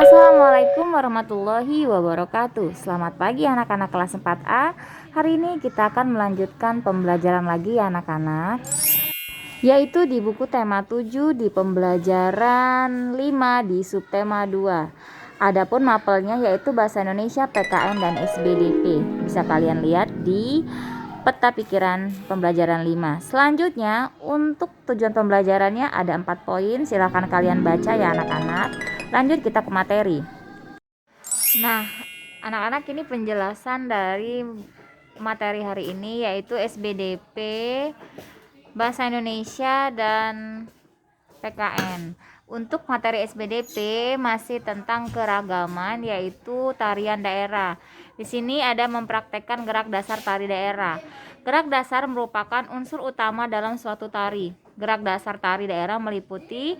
Assalamualaikum warahmatullahi wabarakatuh. Selamat pagi anak-anak kelas 4A. Hari ini kita akan melanjutkan pembelajaran lagi ya anak-anak, yaitu di buku tema 7 di pembelajaran 5 di subtema 2. Adapun mapelnya yaitu Bahasa Indonesia, PKN, dan SBDP. Bisa kalian lihat di peta pikiran pembelajaran 5. Selanjutnya untuk tujuan pembelajarannya ada 4 poin. Silahkan kalian baca ya anak-anak. Lanjut kita ke materi. Nah, anak-anak, ini penjelasan dari materi hari ini yaitu SBDP, Bahasa Indonesia, dan PKN. Untuk materi SBDP masih tentang keragaman yaitu tarian daerah. Di sini ada mempraktekkan gerak dasar tari daerah. Gerak dasar merupakan unsur utama dalam suatu tari. Gerak dasar tari daerah meliputi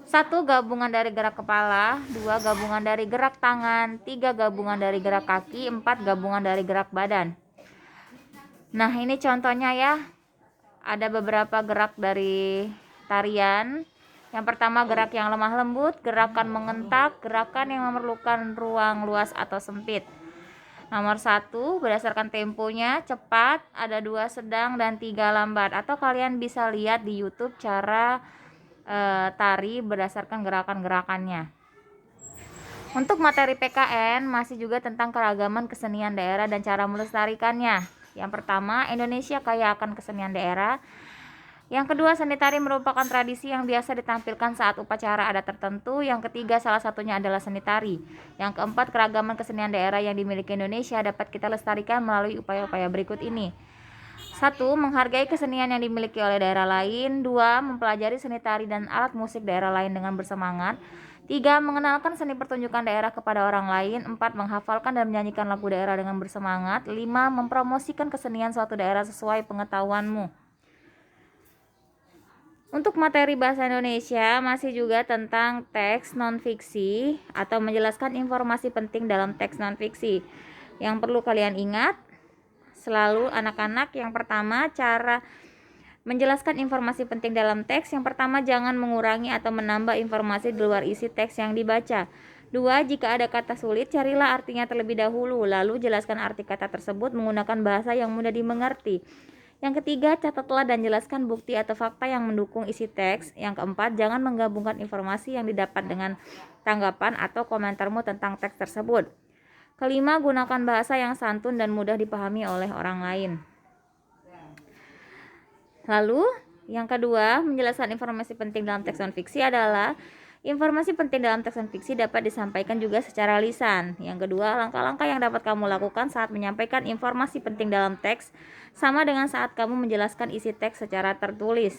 1. Gabungan dari gerak kepala, 2. Gabungan dari gerak tangan, 3. Gabungan dari gerak kaki, 4. Gabungan dari gerak badan. Nah, ini contohnya ya. Ada beberapa gerak dari tarian. Yang pertama, gerak yang lemah lembut, gerakan mengentak, gerakan yang memerlukan ruang luas atau sempit. Nomor 1, berdasarkan temponya, cepat, ada 2 sedang, dan 3 lambat. Atau kalian bisa lihat di YouTube cara tari berdasarkan gerakan-gerakannya. Untuk materi PKN masih juga tentang keragaman kesenian daerah dan cara melestarikannya. Yang pertama, Indonesia kaya akan kesenian daerah. Yang kedua, seni tari merupakan tradisi yang biasa ditampilkan saat upacara adat tertentu. Yang ketiga, salah satunya adalah seni tari. Yang keempat, keragaman kesenian daerah yang dimiliki Indonesia dapat kita lestarikan melalui upaya-upaya berikut ini. 1. Menghargai kesenian yang dimiliki oleh daerah lain. 2. Mempelajari seni tari dan alat musik daerah lain dengan bersemangat. 3. Mengenalkan seni pertunjukan daerah kepada orang lain. 4. Menghafalkan dan menyanyikan lagu daerah dengan bersemangat. 5. Mempromosikan kesenian suatu daerah sesuai pengetahuanmu. Untuk materi bahasa Indonesia masih juga tentang teks non-fiksi atau menjelaskan informasi penting dalam teks non-fiksi. Yang perlu kalian ingat selalu anak-anak, yang pertama, cara menjelaskan informasi penting dalam teks. Yang pertama, jangan mengurangi atau menambah informasi di luar isi teks yang dibaca. 2. Jika ada kata sulit, carilah artinya terlebih dahulu, lalu jelaskan arti kata tersebut menggunakan bahasa yang mudah dimengerti. Yang ketiga, catatlah dan jelaskan bukti atau fakta yang mendukung isi teks. Yang keempat, jangan menggabungkan informasi yang didapat dengan tanggapan atau komentarmu tentang teks tersebut. Kelima, gunakan bahasa yang santun dan mudah dipahami oleh orang lain. Lalu, yang kedua, menjelaskan informasi penting dalam teks non-fiksi adalah informasi penting dalam teks non-fiksi dapat disampaikan juga secara lisan. Yang kedua, langkah-langkah yang dapat kamu lakukan saat menyampaikan informasi penting dalam teks sama dengan saat kamu menjelaskan isi teks secara tertulis.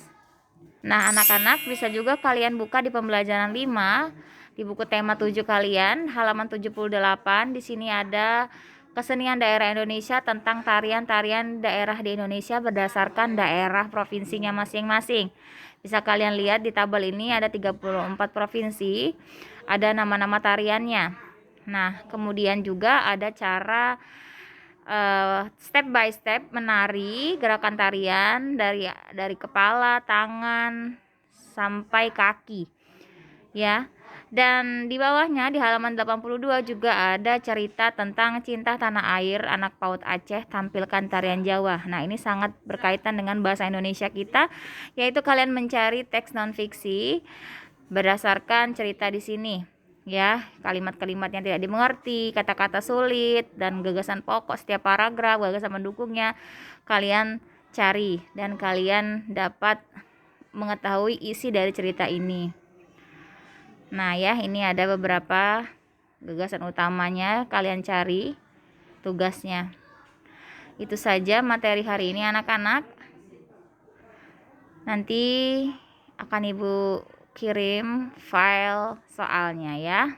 Nah, anak-anak, bisa juga kalian buka di pembelajaran 5 di buku tema 7 kalian, halaman 78. Di sini ada kesenian daerah Indonesia tentang tarian-tarian daerah di Indonesia berdasarkan daerah provinsinya masing-masing. Bisa kalian lihat di tabel ini ada 34 provinsi, ada nama-nama tariannya. Nah, kemudian juga ada cara step by step menari gerakan tarian dari kepala, tangan sampai kaki. Ya. Dan di bawahnya di halaman 82 juga ada cerita tentang cinta tanah air anak PAUD Aceh tampilkan tarian Jawa. Nah, ini sangat berkaitan dengan bahasa Indonesia kita, yaitu kalian mencari teks non-fiksi berdasarkan cerita di sini. Ya, kalimat-kalimat yang tidak dimengerti, kata-kata sulit, dan gagasan pokok setiap paragraf, gagasan mendukungnya kalian cari dan kalian dapat mengetahui isi dari cerita ini. Nah ya, ini ada beberapa gagasan utamanya, kalian cari tugasnya. Itu saja materi hari ini anak-anak. Nanti akan Ibu kirim file soalnya ya.